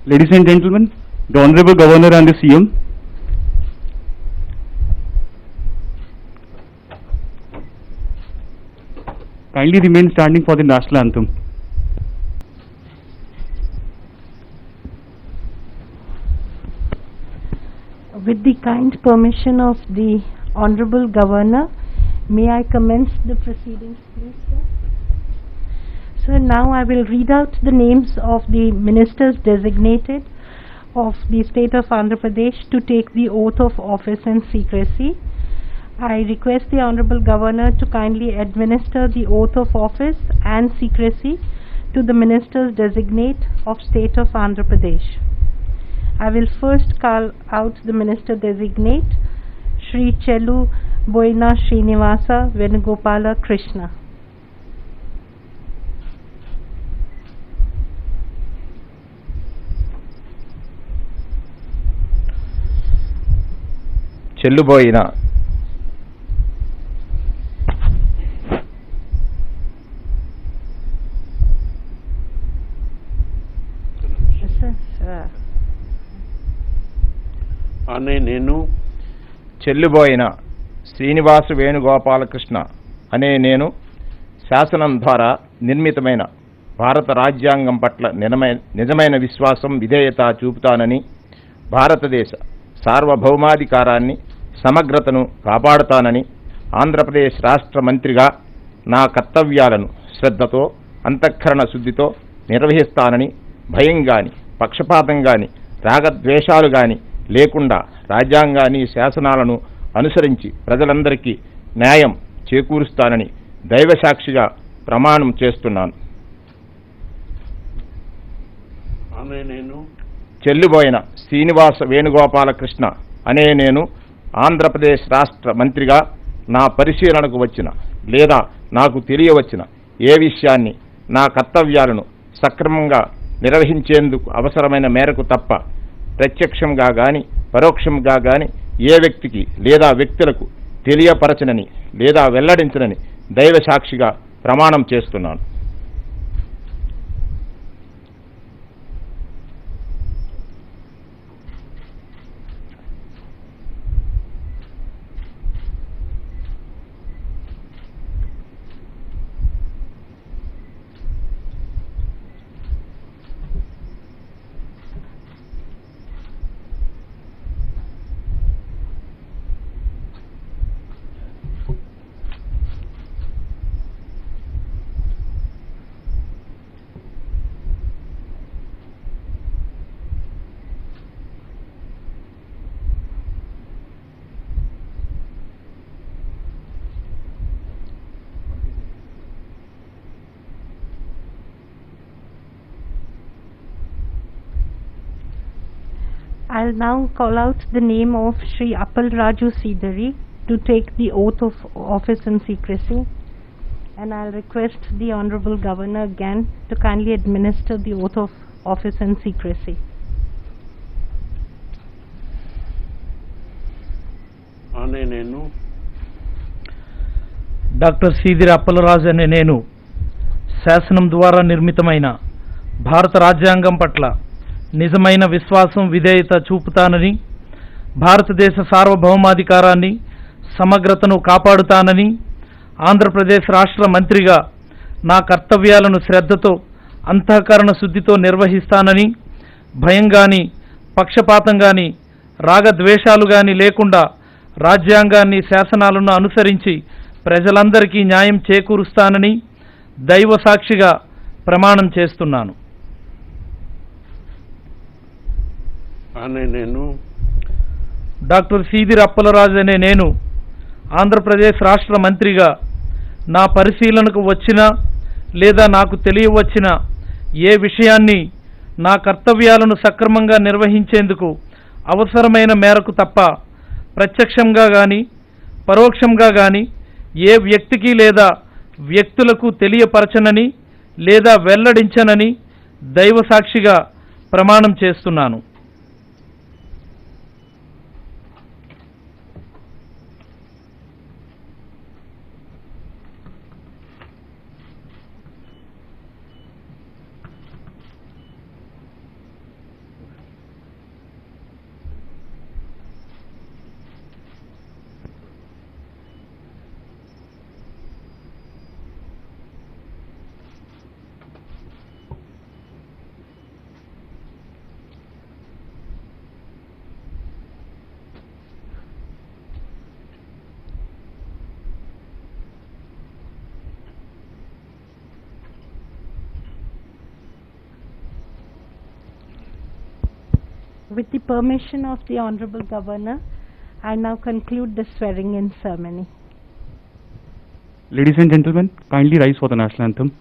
Ladies and gentlemen, the Honorable Governor and the CM. Kindly remain standing for the national anthem. With the kind permission of the Honorable Governor, may I commence the proceedings, please, sir? So now I will read out the names of the ministers designated of the state of Andhra Pradesh to take the oath of office in secrecy. I request the Honorable Governor to kindly administer the oath of office and secrecy to the ministers designate of state of Andhra Pradesh. I will first call out the minister designate, Shri Chelu Boina Srinivasa Venugopala Krishna. Chelluboina అనే నేను చెల్లుబోయిన శ్రీనివాస వేణుగోపాలకృష్ణ అనే నేను శాసనం ద్వారా నిర్మితమైన భారత రాజ్యాంగం పట్ల నిజమైన విశ్వాసం విధేయత చూపుతానని, భారతదేశ సార్వభౌమాధికారాన్ని సమగ్రతను కాపాడుతానని, ఆంధ్రప్రదేశ్ రాష్ట్ర మంత్రిగా నా కర్తవ్యాలను శ్రద్ధతో అంతఃకరణ శుద్ధితో నిర్వహిస్తానని, భయం గాని పక్షపాతం గాని రాగద్వేషాలు గాని లేకుండా రాజ్యాంగాన్ని శాసనాలను అనుసరించి ప్రజలందరికీ న్యాయం చేకూరుస్తానని దైవసాక్షిగా ప్రమాణం చేస్తున్నాను. నేను చెల్లుబోయిన శ్రీనివాస వేణుగోపాలకృష్ణ అనే నేను ఆంధ్రప్రదేశ్ రాష్ట్ర మంత్రిగా నా పరిశీలనకు వచ్చిన లేదా నాకు తెలియవచ్చిన ఏ విషయాన్ని నా కర్తవ్యాలను సక్రమంగా నిర్వహించేందుకు అవసరమైన మేరకు తప్ప ప్రత్యక్షంగా గాని పరోక్షంగా గాని ఏ వ్యక్తికి లేదా వ్యక్తులకు తెలియపరచనని లేదా వెల్లడించనని దైవ సాక్షిగా ప్రమాణం చేస్తున్నాను. I'll now call out the name of Shri Appal Raju Sidari to take the oath of office in secrecy, and I'll request the Honorable Governor again to kindly administer the oath of office in secrecy. అనే నేను doctor Seediri Appalaraju అనే నేను శాసనం ద్వారా నిర్మితమైన భారత రాజ్యాంగం పట్ల నిజమైన విశ్వాసం విధేయత చూపుతానని, భారతదేశ సార్వభౌమాధికారాన్ని సమగ్రతను కాపాడుతానని, ఆంధ్రప్రదేశ్ రాష్ట్ర మంత్రిగా నా కర్తవ్యాలను శ్రద్ధతో అంతఃకరణ శుద్ధితో నిర్వహిస్తానని, భయం గాని పక్షపాతం గాని రాగద్వేషాలు గాని లేకుండా రాజ్యాంగాన్ని శాసనాలను అనుసరించి ప్రజలందరికీ న్యాయం చేకూరుస్తానని దైవ సాక్షిగా ప్రమాణం చేస్తున్నాను. అనే నేను డాక్టర్ సీదిరి అప్పలరాజు అనే నేను ఆంధ్రప్రదేశ్ రాష్ట్ర మంత్రిగా నా పరిశీలనకు వచ్చిన లేదా నాకు తెలియవచ్చిన ఏ విషయాన్ని నా కర్తవ్యాలను సక్రమంగా నిర్వహించేందుకు అవసరమైన మేరకు తప్ప ప్రత్యక్షంగా గాని పరోక్షంగా గాని ఏ వ్యక్తికి లేదా వ్యక్తులకు తెలియపరచనని లేదా వెల్లడించనని దైవ సాక్షిగా ప్రమాణం చేస్తున్నాను. With the permission of the Honorable Governor, I now conclude the swearing-in ceremony. Ladies and gentlemen, kindly rise for the national anthem.